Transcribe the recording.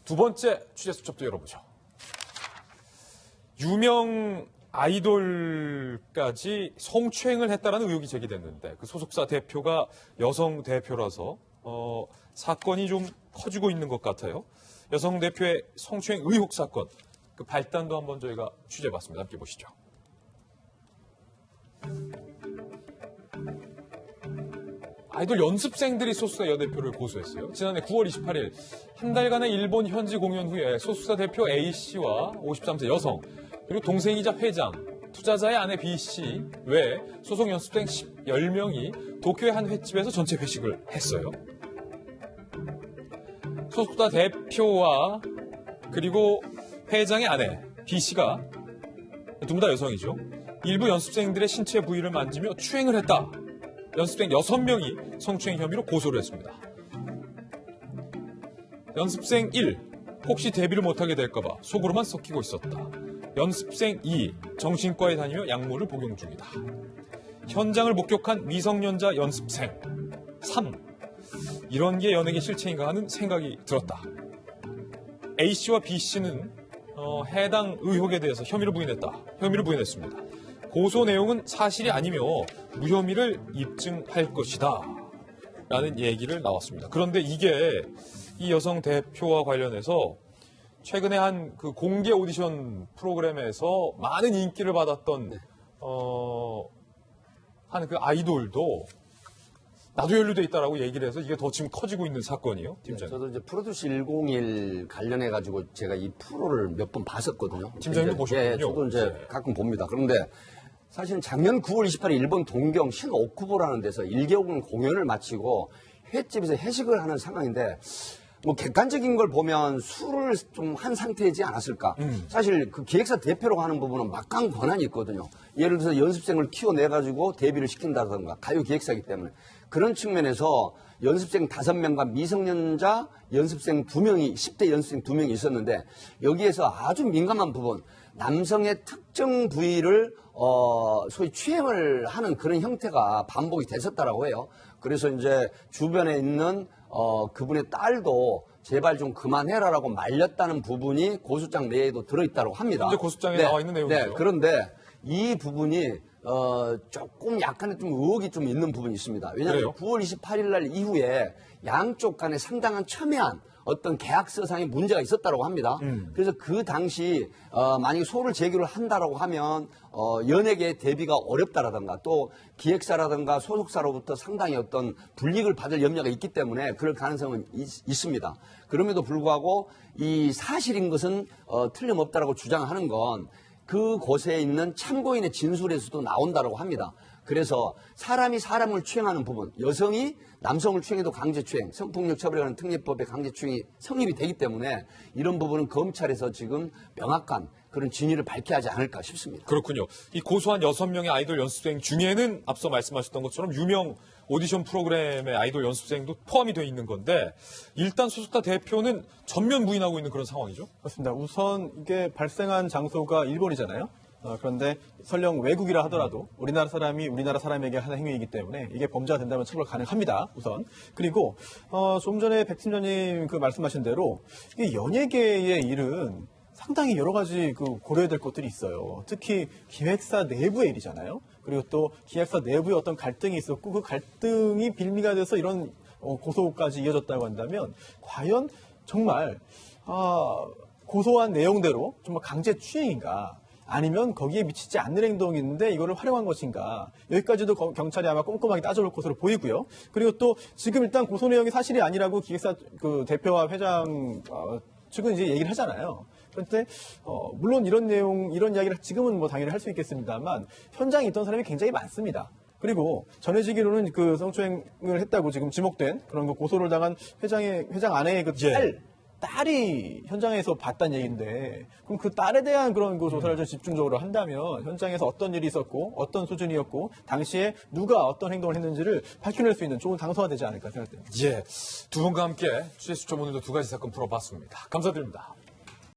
두 번째 취재 수첩도 열어보죠. 유명 아이돌까지 성추행을 했다라는 의혹이 제기됐는데 그 소속사 대표가 여성 대표라서 사건이 좀 커지고 있는 것 같아요. 여성 대표의 성추행 의혹 사건 그 발단도 한번 저희가 취재해봤습니다. 함께 보시죠. 아이돌 연습생들이 소속사 여대표를 고소했어요. 지난해 9월 28일 한 달간의 일본 현지 공연 후에 소속사 대표 A씨와 53세 여성 그리고 동생이자 회장, 투자자의 아내 B씨 외 소속 연습생 10명이 도쿄의 한 횟집에서 전체 회식을 했어요. 소속사 대표와 그리고 회장의 아내 B씨가 둘 다 여성이죠. 일부 연습생들의 신체 부위를 만지며 추행을 했다. 연습생 6명이 성추행 혐의로 고소를 했습니다. 연습생 1, 혹시 데뷔를 못하게 될까봐 속으로만 썩히고 있었다. 연습생 2, 정신과에 다니며 약물을 복용 중이다. 현장을 목격한 미성년자 연습생 3, 이런 게 연예계 실체인가 하는 생각이 들었다. A씨와 B씨는 해당 의혹에 대해서 혐의를 부인했습니다. 고소 내용은 사실이 아니며 무혐의를 입증할 것이다 라는 얘기를 나왔습니다. 그런데 이게 이 여성 대표와 관련해서 최근에 한 그 공개 오디션 프로그램에서 많은 인기를 받았던 한 그 아이돌도 나도 연루돼 있다라고 얘기를 해서 이게 더 지금 커지고 있는 사건이에요, 팀장님. 저도 이제 프로듀스 101 관련해 가지고 제가 이 프로를 몇 번 봤었거든요. 팀장님도 보셨군요. 예, 저도 이제 가끔 봅니다. 그런데 사실은 작년 9월 28일 일본 동경 신오쿠보라는 데서 1개월 공연을 마치고 횟집에서 회식을 하는 상황인데 뭐 객관적인 걸 보면 술을 좀 한 상태이지 않았을까. 사실 그 기획사 대표라고 하는 부분은 막강 권한이 있거든요. 예를 들어서 연습생을 키워내가지고 데뷔를 시킨다든가 가요 기획사이기 때문에 그런 측면에서 연습생 5명과 미성년자 연습생 2명이 10대 연습생 2명이 있었는데 여기에서 아주 민감한 부분 남성의 특정 부위를 소위 추행을 하는 그런 형태가 반복이 됐었다라고 해요. 그래서 이제 주변에 있는 그분의 딸도 제발 좀 그만해라라고 말렸다는 부분이 고소장 내에도 들어있다고 합니다. 현재 고소장에 나와 있는 내용이죠. 네, 그런데 이 부분이 조금 약간의 좀 의혹이 좀 있는 부분이 있습니다. 왜냐하면 9월 28일 날 이후에 양쪽 간에 상당한 첨예한 어떤 계약서상의 문제가 있었다고 합니다. 그래서 그 당시 만약에 소를 제기를 한다라고 하면 연예계 데뷔가 어렵다라든가 또 기획사라든가 소속사로부터 상당히 어떤 불이익을 받을 염려가 있기 때문에 그럴 가능성은 있습니다. 그럼에도 불구하고 이 사실인 것은 틀림없다라고 주장하는 건 그곳에 있는 참고인의 진술에서도 나온다고 합니다. 그래서 사람이 사람을 추행하는 부분, 여성이 남성을 추행해도 강제추행, 성폭력 처벌이라는 특례법의 강제추행이 성립이 되기 때문에 이런 부분은 검찰에서 지금 명확한 그런 진위를 밝혀야 하지 않을까 싶습니다. 그렇군요. 이 고소한 6명의 아이돌 연습생 중에는 앞서 말씀하셨던 것처럼 유명 오디션 프로그램의 아이돌 연습생도 포함이 되어 있는 건데 일단 소속사 대표는 전면 부인하고 있는 그런 상황이죠? 그렇습니다. 우선 이게 발생한 장소가 일본이잖아요. 그런데 설령 외국이라 하더라도 우리나라 사람이 우리나라 사람에게 하는 행위이기 때문에 이게 범죄가 된다면 처벌 가능합니다. 우선. 그리고 좀 전에 백 팀장님 그 말씀하신 대로 이게 연예계의 일은 상당히 여러 가지 고려해야 될 것들이 있어요. 특히 기획사 내부의 일이잖아요. 그리고 또 기획사 내부에 어떤 갈등이 있었고 그 갈등이 빌미가 돼서 이런 고소까지 이어졌다고 한다면 과연 정말 고소한 내용대로 정말 강제추행인가 아니면 거기에 미치지 않는 행동이 있는데 이거를 활용한 것인가 여기까지도 경찰이 아마 꼼꼼하게 따져볼 것으로 보이고요. 그리고 또 지금 일단 고소 내용이 사실이 아니라고 기획사 그 대표와 회장 측은 이제 얘기를 하잖아요. 그런데 물론 이런 내용, 이런 이야기를 지금은 뭐 당연히 할 수 있겠습니다만 현장에 있던 사람이 굉장히 많습니다. 그리고 전해지기로는 그 성추행을 했다고 지금 지목된 그런 거 고소를 당한 회장 아내의 그 딸이 현장에서 봤다는 얘기인데 그럼 그 딸에 대한 그런 그 조사를 좀 집중적으로 한다면 현장에서 어떤 일이 있었고 어떤 수준이었고 당시에 누가 어떤 행동을 했는지를 밝혀낼 수 있는 좋은 장소가 되지 않을까 생각됩니다. 예, 두 분과 함께 취재 수첩 오늘도 두 가지 사건 풀어봤습니다. 감사드립니다.